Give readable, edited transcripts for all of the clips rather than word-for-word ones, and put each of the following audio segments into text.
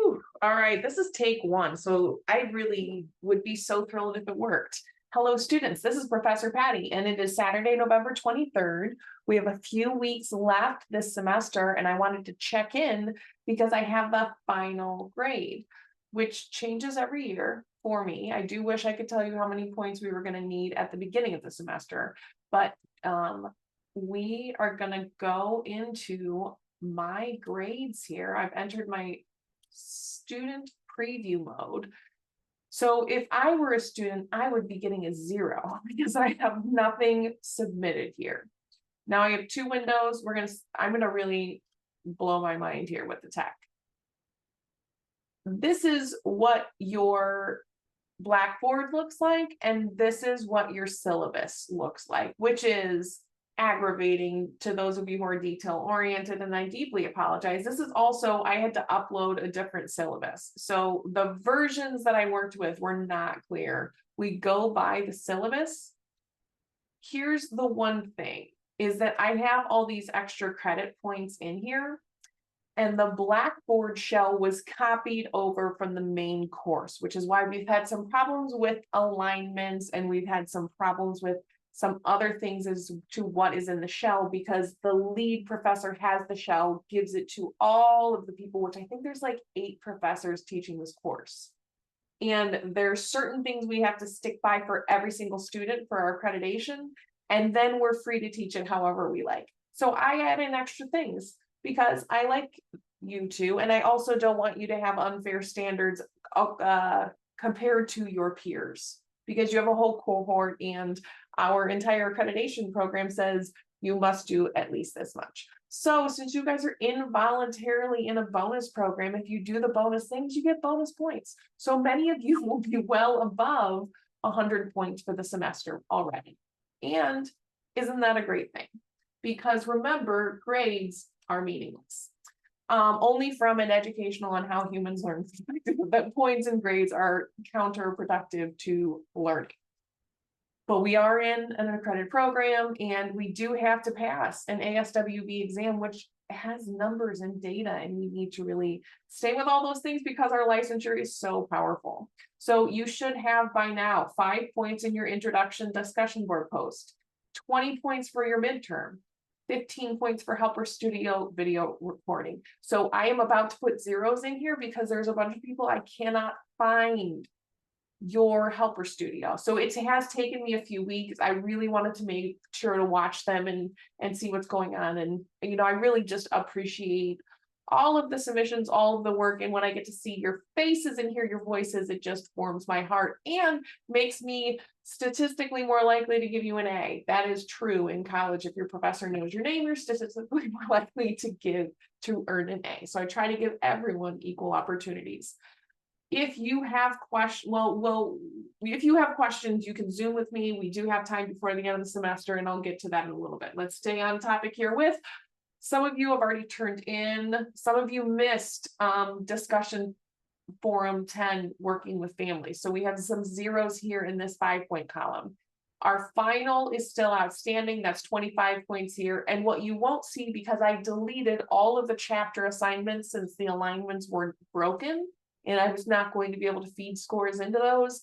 Whew. All right, this is take one. So I really would be so thrilled if it worked. Hello, students. This is Professor Patti, and it is Saturday, November 23rd. We have a few weeks left this semester, and I wanted to check in because I have the final grade, which changes every year for me. I do wish I could tell you how many points we were going to need at the beginning of the semester, but we are going to go into my grades here. I've entered my student preview mode. So if I were a student, I would be getting a 0 because I have nothing submitted here. Now I have two windows. I'm gonna really blow my mind here with the tech. This is what your Blackboard looks like, and this is what your syllabus looks like, which is aggravating to those of you who are detail oriented, and I deeply apologize. This is also, I had to upload a different syllabus. So the versions that I worked with were not clear. We go by the syllabus. Here's the one thing, is that I have all these extra credit points in here, and the Blackboard shell was copied over from the main course, which is why we've had some problems with alignments, and we've had some problems with some other things as to what is in the shell, because the lead professor has the shell, gives it to all of the people, which I think there's like 8 professors teaching this course. And there's certain things we have to stick by for every single student for our accreditation, and then we're free to teach it however we like. So I add in extra things because I like you to, and I also don't want you to have unfair standards compared to your peers, because you have a whole cohort and our entire accreditation program says you must do at least this much. So since you guys are involuntarily in a bonus program, if you do the bonus things, you get bonus points. So many of you will be well above 100 points for the semester already. And isn't that a great thing? Because remember, grades are meaningless. Only from an educational on how humans learn perspective, that points and grades are counterproductive to learning. But we are in an accredited program, and we do have to pass an ASWB exam, which has numbers and data, and we need to really stay with all those things because our licensure is so powerful. So you should have by now 5 points in your introduction discussion board post, 20 points for your midterm, 15 points for helper studio video recording. So I am about to put zeros in here because there's a bunch of people I cannot find your helper studio. So it has taken me a few weeks. I really wanted to make sure to watch them and see what's going on. And, you know, I really just appreciate all of the submissions, all of the work. And when I get to see your faces and hear your voices, it just warms my heart and makes me statistically more likely to give you an A. That is true in college. If your professor knows your name, you're statistically more likely to earn an A. So I try to give everyone equal opportunities. If you have questions, if you have questions, you can Zoom with me. We do have time before the end of the semester, and I'll get to that in a little bit. Let's stay on topic here with, some of you have already turned in, some of you missed discussion forum 10, working with families. So we have some zeros here in this 5-point column. Our final is still outstanding. That's 25 points here. And what you won't see, because I deleted all of the chapter assignments since the alignments were broken, and I was not going to be able to feed scores into those.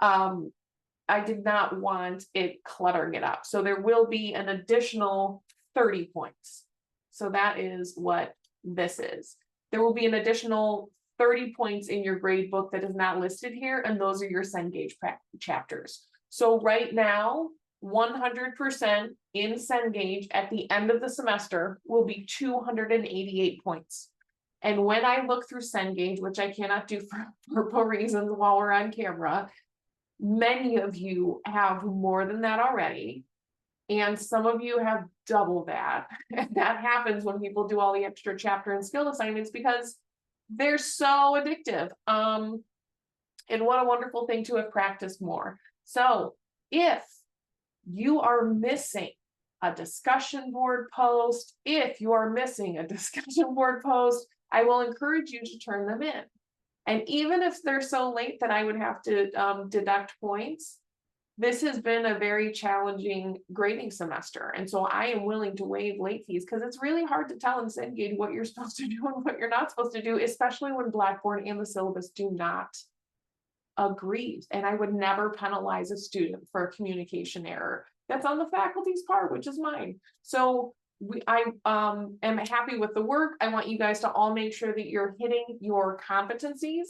I did not want it cluttering it up. So there will be an additional 30 points. So that is what this is. There will be an additional 30 points in your grade book that is not listed here, and those are your Cengage chapters. So right now, 100% in Cengage at the end of the semester will be 288 points. And when I look through Cengage, which I cannot do for purple reasons while we're on camera, many of you have more than that already. And some of you have double that. And that happens when people do all the extra chapter and skill assignments because they're so addictive. And what a wonderful thing to have practiced more. So if you are missing a discussion board post, I will encourage you to turn them in. And even if they're so late that I would have to deduct points, this has been a very challenging grading semester. And so I am willing to waive late fees because it's really hard to tell in Cengage what you're supposed to do and what you're not supposed to do, especially when Blackboard and the syllabus do not agree. And I would never penalize a student for a communication error. That's on the faculty's part, which is mine. So I am happy with the work. I want you guys to all make sure that you're hitting your competencies.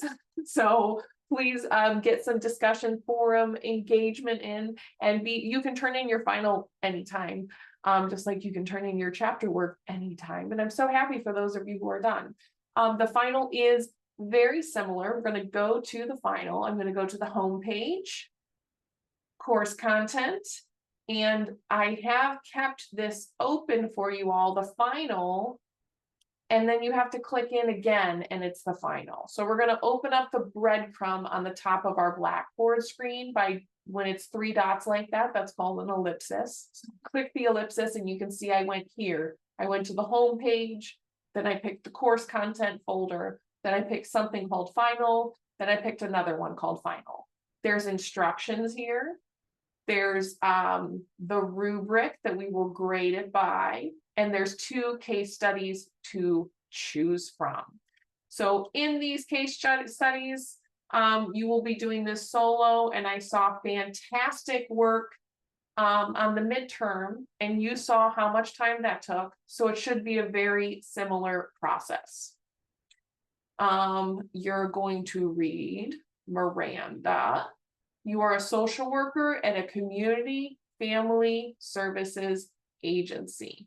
So please get some discussion forum engagement in, and you can turn in your final anytime, just like you can turn in your chapter work anytime. And I'm so happy for those of you who are done. The final is very similar. We're going to go to the final. I'm going to go to the home page, course content, and I have kept this open for you all, the final, and then you have to click in again and it's the final. So we're going to open up the breadcrumb on the top of our Blackboard screen by when it's 3 dots like that, that's called an ellipsis. So click the ellipsis and you can see I went here. I went to the home page, then I picked the course content folder, then I picked something called final, then I picked another one called final. There's instructions here. There's the rubric that we will grade it by, and there's 2 case studies to choose from. So in these case studies, you will be doing this solo, and I saw fantastic work on the midterm, and you saw how much time that took. So it should be a very similar process. You're going to read Miranda. You are a social worker at a community family services agency.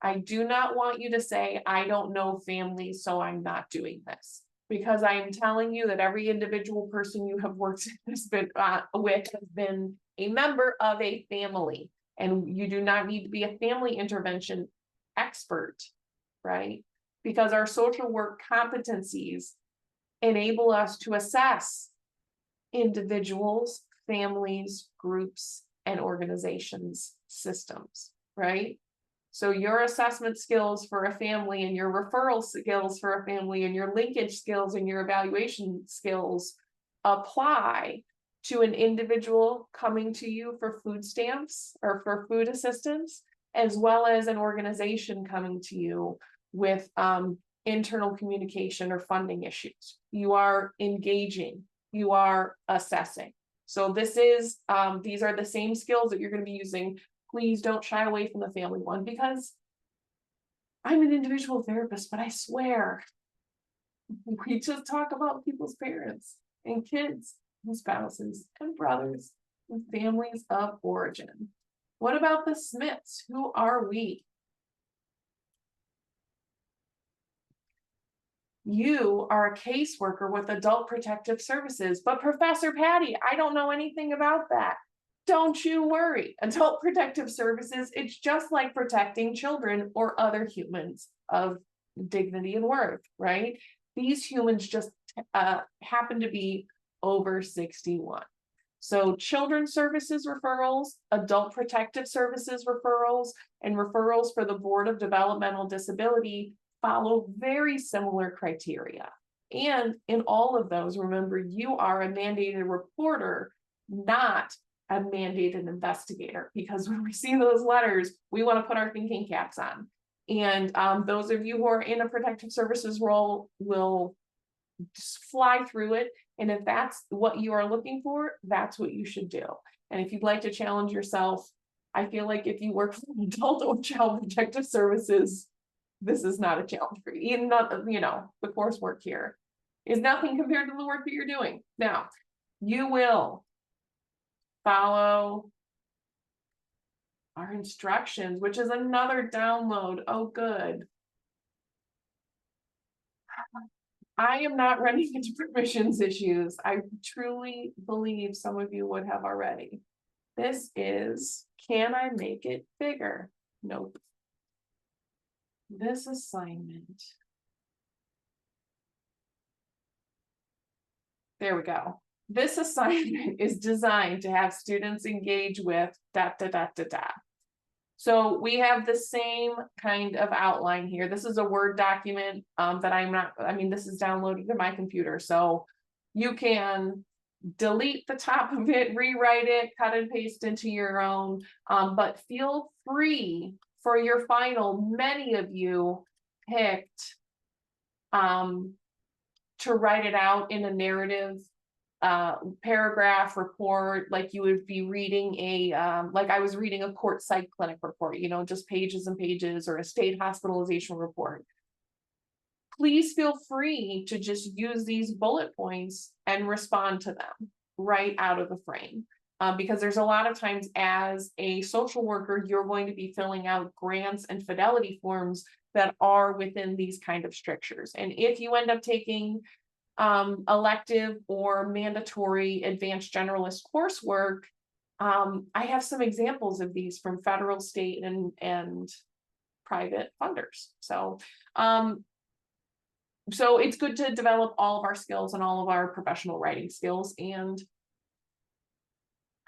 I do not want you to say, I don't know families, so I'm not doing this. Because I am telling you that every individual person you have worked with has been a member of a family. And you do not need to be a family intervention expert, right? Because our social work competencies enable us to assess individuals, families, groups, and organizations, systems, right? So your assessment skills for a family and your referral skills for a family and your linkage skills and your evaluation skills apply to an individual coming to you for food stamps or for food assistance, as well as an organization coming to you with internal communication or funding issues. You are engaging. You are assessing. So this is, these are the same skills that you're going to be using. Please don't shy away from the family one, because I'm an individual therapist, but I swear, we just talk about people's parents and kids and spouses and brothers and families of origin. What about the Smiths? Who are we? You are a caseworker with Adult Protective Services, but Professor Patti, I don't know anything about that. Don't you worry. Adult Protective Services, it's just like protecting children or other humans of dignity and worth, right? These humans just happen to be over 61. So children's services referrals, adult protective services referrals, and referrals for the Board of Developmental Disability follow very similar criteria. And in all of those, remember, you are a mandated reporter, not a mandated investigator, because when we see those letters, we want to put our thinking caps on. And those of you who are in a protective services role will just fly through it. And if that's what you are looking for, that's what you should do. And if you'd like to challenge yourself, I feel like if you work for adult or child protective services, this is not a challenge for you. Even not, you know, the coursework here is nothing compared to the work that you're doing. Now, you will follow our instructions, which is another download. Oh, good. I am not running into permissions issues. I truly believe some of you would have already. This is, can I make it bigger? Nope. This assignment. There we go. This assignment is designed to have students engage with ... So we have the same kind of outline here. This is a Word document that I'm not, I mean, this is downloaded to my computer. So you can delete the top of it, rewrite it, cut and paste into your own, but feel free for your final. Many of you picked to write it out in a narrative paragraph report, like you would be reading like I was reading a court psych clinic report, you know, just pages and pages, or a state hospitalization report. Please feel free to just use these bullet points and respond to them right out of the frame. Because there's a lot of times as a social worker, you're going to be filling out grants and fidelity forms that are within these kind of strictures. And if you end up taking elective or mandatory advanced generalist coursework, I have some examples of these from federal, state, and private funders. So it's good to develop all of our skills and all of our professional writing skills, and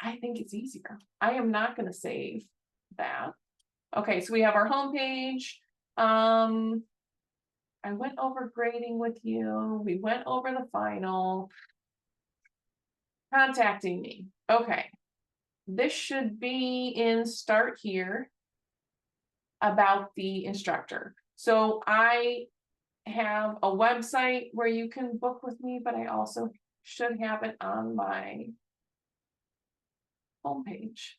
I think it's easier. I am not going to save that. Okay, so we have our homepage. I went over grading with you. We went over the final. Contacting me. Okay. This should be in Start Here about the instructor. So I have a website where you can book with me, but I also should have it on my homepage.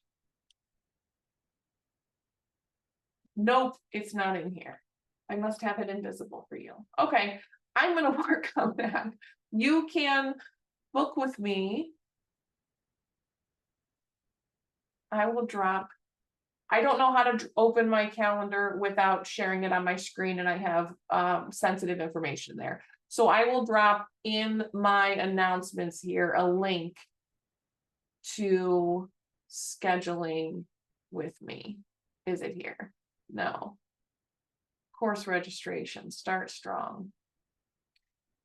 Nope, it's not in here. I must have it invisible for you. Okay, I'm going to work on that. You can book with me. I will drop. I don't know how to open my calendar without sharing it on my screen, and I have sensitive information there. So I will drop in my announcements here a link to scheduling with me. Is it here? No. Course registration, start strong.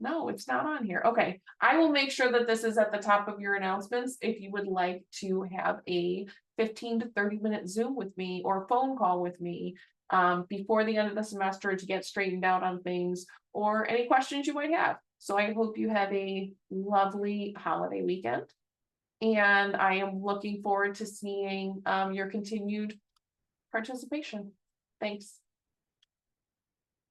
No, it's not on here. Okay, I will make sure that this is at the top of your announcements. If you would like to have a 15 to 30-minute Zoom with me or phone call with me before the end of the semester to get straightened out on things, or any questions you might have. So I hope you have a lovely holiday weekend, and I am looking forward to seeing your continued participation. Thanks.